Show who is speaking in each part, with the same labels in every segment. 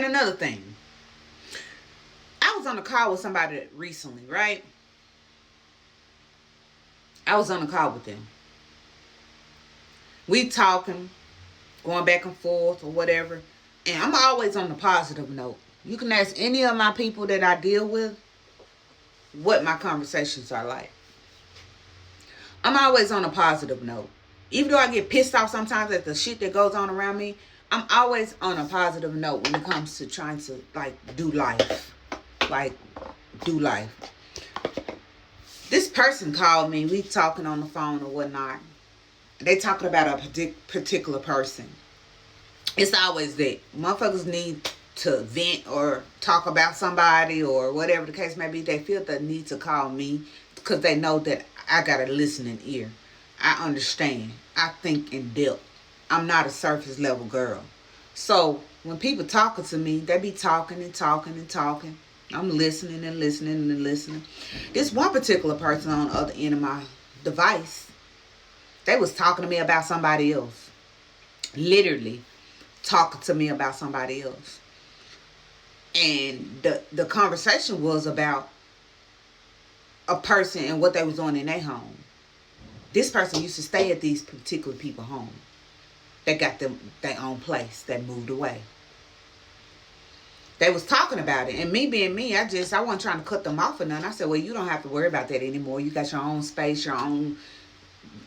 Speaker 1: And another thing, I was on a call with somebody recently, right? I was on a call with them. We talking, going back and forth or whatever. And I'm always on the positive note. You can ask any of my people that I deal with what my conversations are like. I'm always on a positive note. Even though I get pissed off sometimes at the shit that goes on around me, I'm always on a positive note when it comes to trying to do life. Like do life. This person called me. We talking on the phone or whatnot. They talking about a particular person. It's always that motherfuckers need to vent or talk about somebody or whatever the case may be. They feel the need to call me because they know that I got a listening ear. I understand. I think in depth. I'm not a surface level girl. So when people talking to me, they be talking and talking and talking. I'm listening and listening and listening. This one particular person on the other end of my device, they was talking to me about somebody else. Literally talking to me about somebody else. And the conversation was about a person and what they was doing in their home. This person used to stay at these particular people's home. They got them their own place. They moved away. They was talking about it. And me being me, I wasn't trying to cut them off or nothing. I said, well, you don't have to worry about that anymore. You got your own space, your own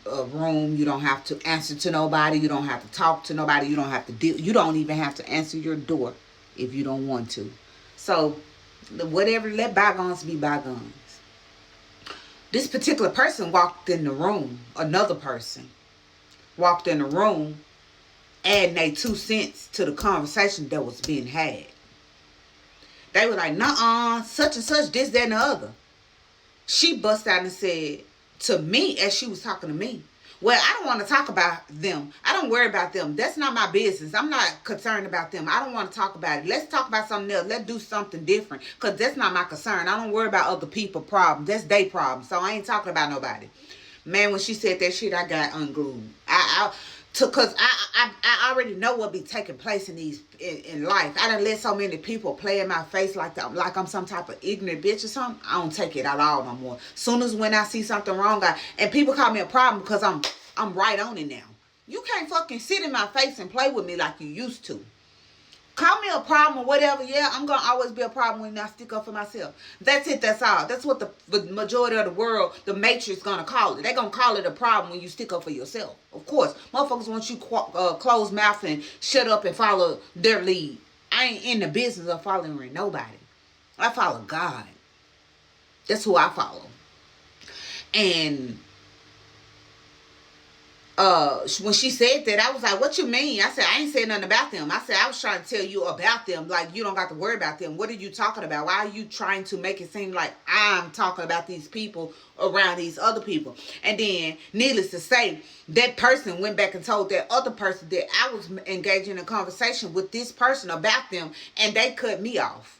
Speaker 1: room. You don't have to answer to nobody. You don't have to talk to nobody. You don't have to deal. You don't even have to answer your door if you don't want to. So whatever, let bygones be bygones. This particular person walked in the room. Another person walked in the room, adding their 2 cents to the conversation that was being had. They were like, nuh-uh, such and such, this, that, and the other. She bust out and said to me, as she was talking to me, well, I don't want to talk about them. I don't worry about them. That's not my business. I'm not concerned about them. I don't want to talk about it. Let's talk about something else. Let's do something different. Because that's not my concern. I don't worry about other people's problems. That's their problem. So I ain't talking about nobody. Man, when she said that shit, I got unglued. Because I already know what be taking place in life. I done let so many people play in my face like I'm some type of ignorant bitch or something. I don't take it at all no more. Soon as when I see something wrong, and people call me a problem because I'm right on it now. You can't fucking sit in my face and play with me like you used to. Call me a problem or whatever. Yeah, I'm going to always be a problem when I stick up for myself. That's it. That's all. That's what the majority of the world, the matrix, going to call it. They're going to call it a problem when you stick up for yourself. Of course. Motherfuckers want you close mouth and shut up and follow their lead. I ain't in the business of following nobody. I follow God. That's who I follow. And when she said that, I was like, what you mean? I said, I ain't saying nothing about them. I said, I was trying to tell you about them. Like, you don't got to worry about them. What are you talking about? Why are you trying to make it seem like I'm talking about these people around these other people? And then, needless to say, that person went back and told that other person that I was engaging in a conversation with this person about them, and they cut me off.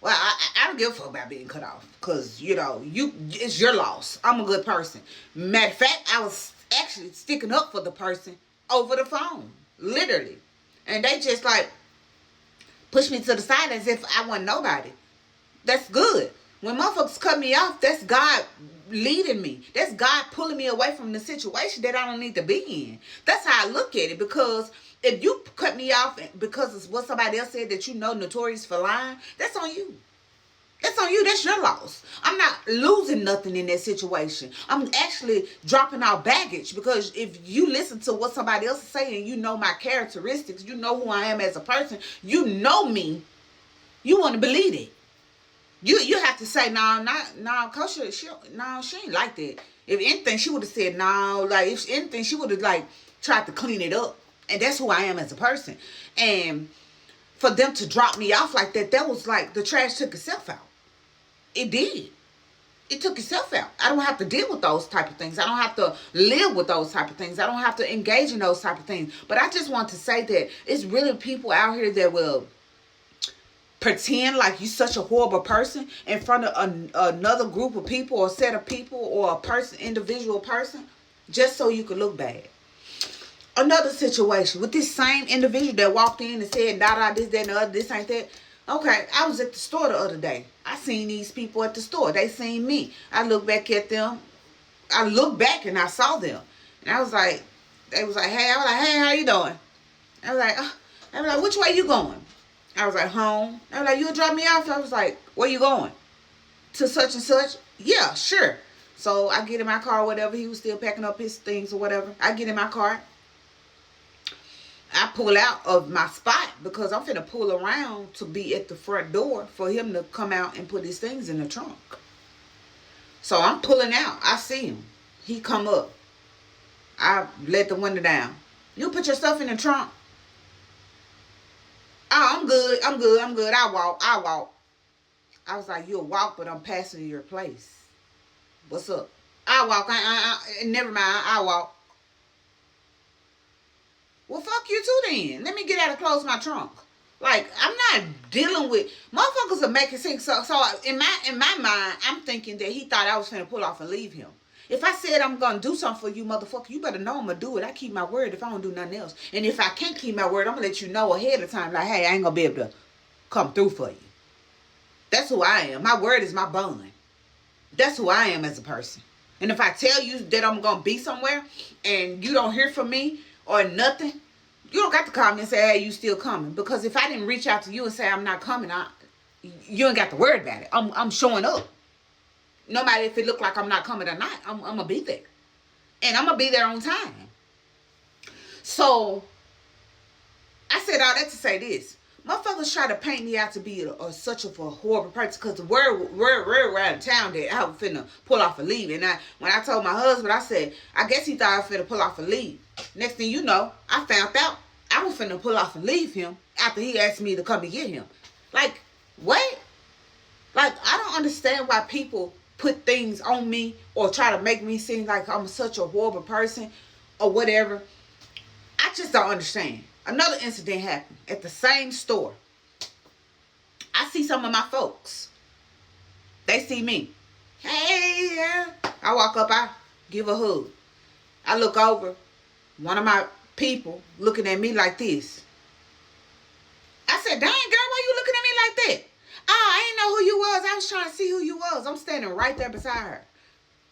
Speaker 1: Well, I don't give a fuck about being cut off. Because, it's your loss. I'm a good person. Matter of fact, I was actually sticking up for the person over the phone. Literally. And they just pushed me to the side as if I wasn't nobody. That's good. When motherfuckers cut me off, that's God leading me. That's God pulling me away from the situation that I don't need to be in. That's how I look at it. Because if you cut me off because it's what somebody else said that notorious for lying, that's on you. That's on you. That's your loss. I'm not losing nothing in that situation. I'm actually dropping out baggage, because if you listen to what somebody else is saying, you know my characteristics, you know who I am as a person, you know me, you want to believe it. You have to say, Coach, she ain't like that. If anything, she would have said, no. Like, if anything, she would have, tried to clean it up. And that's who I am as a person. And for them to drop me off like that, that was like the trash took itself out. It did. It took itself out. I don't have to deal with those type of things. I don't have to live with those type of things. I don't have to engage in those type of things. But I just want to say that it's really people out here that will pretend like you're such a horrible person in front of another group of people or set of people or a person, individual person, just so you can look bad. Another situation with this same individual that walked in and said, da da, this, that, and the other, this ain't that. Okay, I was at the store the other day. I seen these people at the store. They seen me. I looked back at them. I looked back and I saw them. And I was like, they was like, hey, I was like, hey, how you doing? I was like, which way you going? I was like, home. I was like, you'll drop me off? I was like, where you going? To such and such? Yeah, sure. So I get in my car, whatever. He was still packing up his things or whatever. I get in my car. I pull out of my spot because I'm finna pull around to be at the front door for him to come out and put his things in the trunk. So I'm pulling out. I see him. He come up. I let the window down. You put your stuff in the trunk? Oh, I'm good. I walk. I was like, you'll walk, but I'm passing your place. What's up? I walk. Never mind. I walk. Well, fuck you too then. Let me get out and close my trunk. Like, I'm not dealing with motherfuckers are making sense. So in my mind, I'm thinking that he thought I was finna pull off and leave him. If I said I'm gonna do something for you, motherfucker, you better know I'm gonna do it. I keep my word if I don't do nothing else. And if I can't keep my word, I'm gonna let you know ahead of time, like, hey, I ain't gonna be able to come through for you. That's who I am. My word is my bond. That's who I am as a person. And if I tell you that I'm gonna be somewhere and you don't hear from me or nothing, you don't got to call me and say, hey, you still coming. Because if I didn't reach out to you and say I'm not coming, you ain't got to worry about it. I'm showing up. No matter if it look like I'm not coming or not, I'm going to be there. And I'm going to be there on time. So, I said all that to say this. Motherfuckers try to paint me out to be such of a horrible person because the word around town that I was finna pull off a leave. And when I told my husband, I said, I guess he thought I was finna pull off a leave. Next thing you know, I found out I was finna pull off and leave him after he asked me to come and get him. Like, what? Like, I don't understand why people put things on me or try to make me seem like I'm such a horrible person or whatever. I just don't understand. Another incident happened at the same store. I see some of my folks. They see me. Hey, yeah. I walk up, I give a hug. I look over. One of my people looking at me like this. I said, dang, girl, why you looking at me like that? Oh, I didn't know who you was. I was trying to see who you was. I'm standing right there beside her.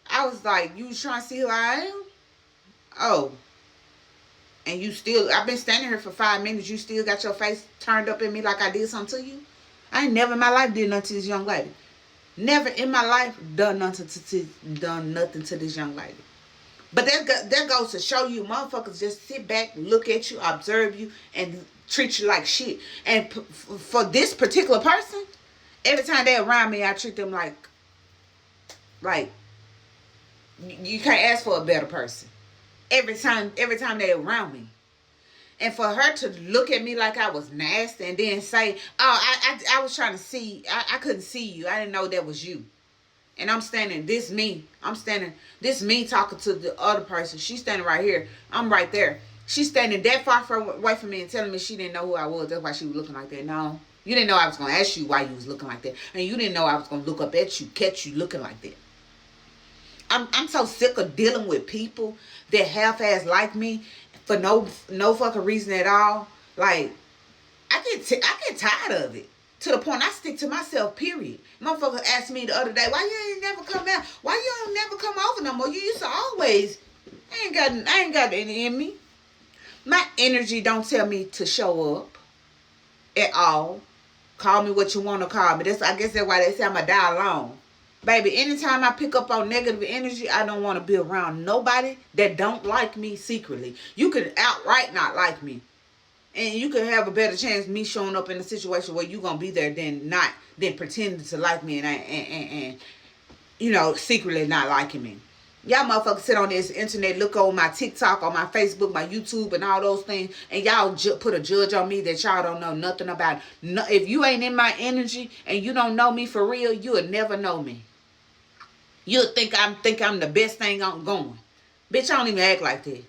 Speaker 1: I was like, you was trying to see who I am? Oh. And you still, I've been standing here for 5 minutes. You still got your face turned up at me like I did something to you? I ain't never in my life did nothing to this young lady. Never in my life done nothing to this young lady. But that goes to show you motherfuckers just sit back, look at you, observe you, and treat you like shit. And for this particular person, every time they're around me, I treat them like you can't ask for a better person. Every time they're around me. And for her to look at me like I was nasty and then say, oh, I was trying to see, I couldn't see you. I didn't know that was you. And I'm standing, this me talking to the other person. She's standing right here. I'm right there. She's standing that far away from me and telling me she didn't know who I was. That's why she was looking like that. No, you didn't know I was going to ask you why you was looking like that. And you didn't know I was going to look up at you, catch you looking like that. I'm so sick of dealing with people that half-ass like me for no fucking reason at all. Like, I get tired of it. To the point I stick to myself, period. Motherfucker asked me the other day, why you ain't never come out? Why you don't never come over no more? You used to always. I ain't got any in me. My energy don't tell me to show up at all. Call me what you want to call me. I guess that's why they say I'm a die alone. Baby, anytime I pick up on negative energy, I don't want to be around nobody that don't like me secretly. You can outright not like me. And you can have a better chance of me showing up in a situation where you're going to be there than pretending to like me and you know, secretly not liking me. Y'all motherfuckers sit on this internet, look on my TikTok, on my Facebook, my YouTube, and all those things, and y'all put a judge on me that y'all don't know nothing about. No, if you ain't in my energy and you don't know me for real, you'll never know me. You'll think I'm the best thing I'm going. Bitch, I don't even act like that.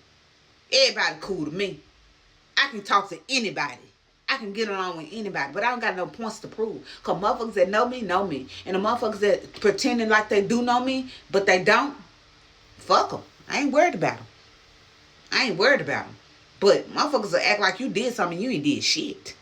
Speaker 1: Everybody cool to me. I can talk to anybody. I can get along with anybody, but I don't got no points to prove. Because motherfuckers that know me. And the motherfuckers that pretending like they do know me, but they don't, fuck them. I ain't worried about them. But motherfuckers will act like you did something, you ain't did shit.